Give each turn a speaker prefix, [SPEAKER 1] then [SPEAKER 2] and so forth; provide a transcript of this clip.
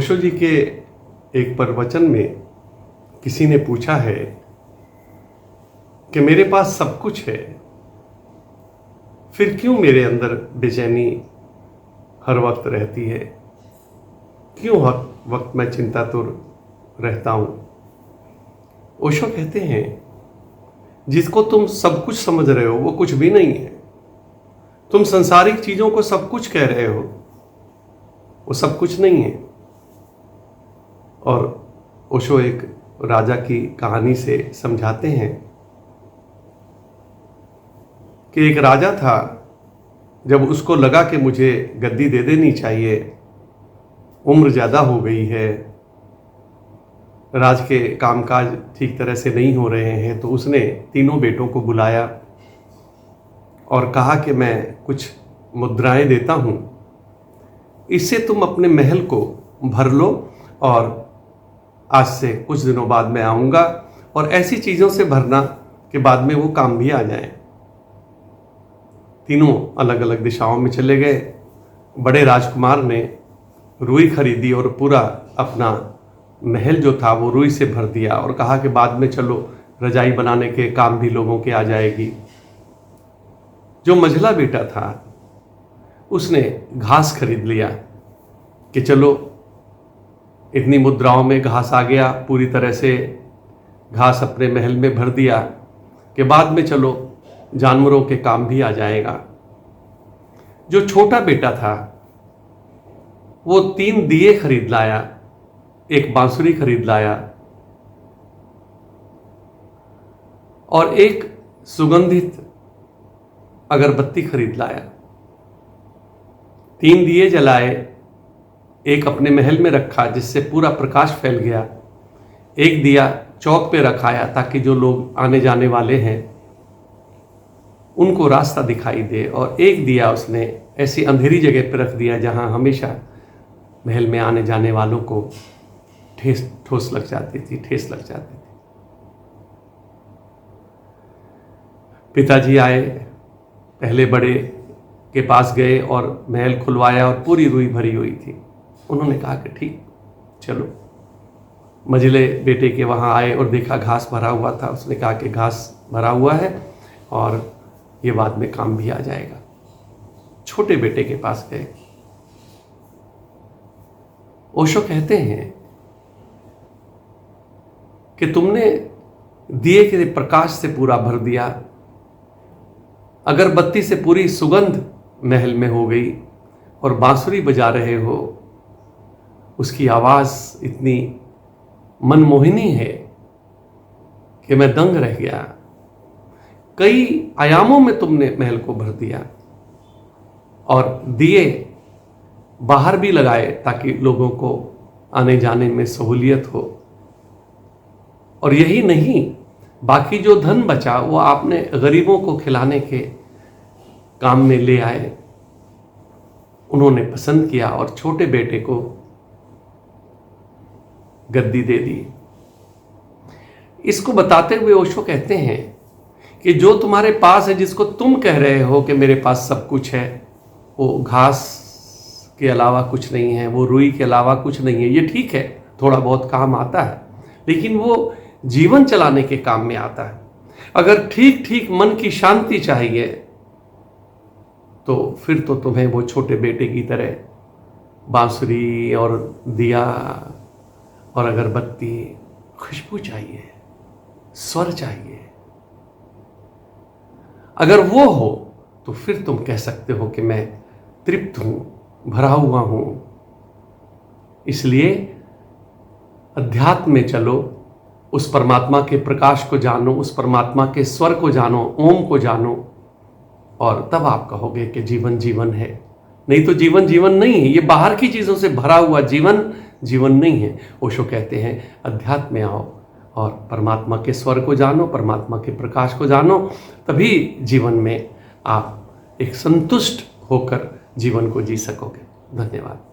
[SPEAKER 1] ओशो जी के एक प्रवचन में किसी ने पूछा है कि मेरे पास सब कुछ है, फिर क्यों मेरे अंदर बेचैनी हर वक्त रहती है, क्यों हर वक्त मैं चिंतातुर रहता हूं। ओशो कहते हैं जिसको तुम सब कुछ समझ रहे हो वो कुछ भी नहीं है। तुम संसारिक चीजों को सब कुछ कह रहे हो, वो सब कुछ नहीं है। और ओशो एक राजा की कहानी से समझाते हैं कि एक राजा था, जब उसको लगा कि मुझे गद्दी दे देनी चाहिए, उम्र ज़्यादा हो गई है, राज के कामकाज ठीक तरह से नहीं हो रहे हैं, तो उसने तीनों बेटों को बुलाया और कहा कि मैं कुछ मुद्राएं देता हूँ, इससे तुम अपने महल को भर लो और आज से कुछ दिनों बाद मैं आऊँगा, और ऐसी चीज़ों से भरना कि बाद में वो काम भी आ जाए। तीनों अलग अलग दिशाओं में चले गए। बड़े राजकुमार ने रुई खरीदी और पूरा अपना महल जो था वो रुई से भर दिया और कहा कि बाद में चलो रजाई बनाने के काम भी लोगों के आ जाएगी। जो मझला बेटा था उसने घास खरीद लिया कि चलो इतनी मुद्राओं में घास आ गया, पूरी तरह से घास अपने महल में भर दिया कि बाद में चलो जानवरों के काम भी आ जाएगा। जो छोटा बेटा था वो 3 दिए खरीद लाया, एक बांसुरी खरीद लाया और एक सुगंधित अगरबत्ती खरीद लाया। 3 दिए जलाए, एक अपने महल में रखा जिससे पूरा प्रकाश फैल गया, एक दिया चौक पे रखाया ताकि जो लोग आने जाने वाले हैं उनको रास्ता दिखाई दे, और एक दिया उसने ऐसी अंधेरी जगह पर रख दिया जहां हमेशा महल में आने जाने वालों को ठोस लग जाती थी, ठेस लग जाती थी। पिताजी आए, पहले बड़े के पास गए और महल खुलवाया और पूरी रुई भरी हुई थी। उन्होंने कहा कि ठीक चलो। मझले बेटे के वहाँ आए और देखा घास भरा हुआ था। उसने कहा कि घास भरा हुआ है और ये बाद में काम भी आ जाएगा। छोटे बेटे के पास गए। ओशो कहते हैं कि तुमने दिए के प्रकाश से पूरा भर दिया, अगरबत्ती से पूरी सुगंध महल में हो गई, और बांसुरी बजा रहे हो, उसकी आवाज इतनी मनमोहिनी है कि मैं दंग रह गया। कई आयामों में तुमने महल को भर दिया और दिए बाहर भी लगाए ताकि लोगों को आने जाने में सहूलियत हो। और यही नहीं, बाकी जो धन बचा वो आपने गरीबों को खिलाने के काम में ले आए। उन्होंने पसंद किया और छोटे बेटे को गद्दी दे दी। इसको बताते हुए ओशो कहते हैं कि जो तुम्हारे पास है, जिसको तुम कह रहे हो कि मेरे पास सब कुछ है, वो घास के अलावा कुछ नहीं है, वो रुई के अलावा कुछ नहीं है। ये ठीक है, थोड़ा बहुत काम आता है, लेकिन वो जीवन चलाने के काम में आता है। अगर ठीक ठीक मन की शांति चाहिए तो फिर तो तुम्हें वो छोटे बेटे की तरह बांसुरी और दिया और अगरबत्ती, खुशबू चाहिए, स्वर चाहिए। अगर वो हो तो फिर तुम कह सकते हो कि मैं तृप्त हूं, भरा हुआ हूं। इसलिए अध्यात्म में चलो, उस परमात्मा के प्रकाश को जानो, उस परमात्मा के स्वर को जानो, ओम को जानो, और तब आप कहोगे कि जीवन जीवन है। नहीं तो जीवन जीवन नहीं है। ये बाहर की चीजों से भरा हुआ जीवन जीवन नहीं है। ओशो कहते हैं अध्यात्म में आओ और परमात्मा के स्वर को जानो, परमात्मा के प्रकाश को जानो, तभी जीवन में आप एक संतुष्ट होकर जीवन को जी सकोगे। धन्यवाद।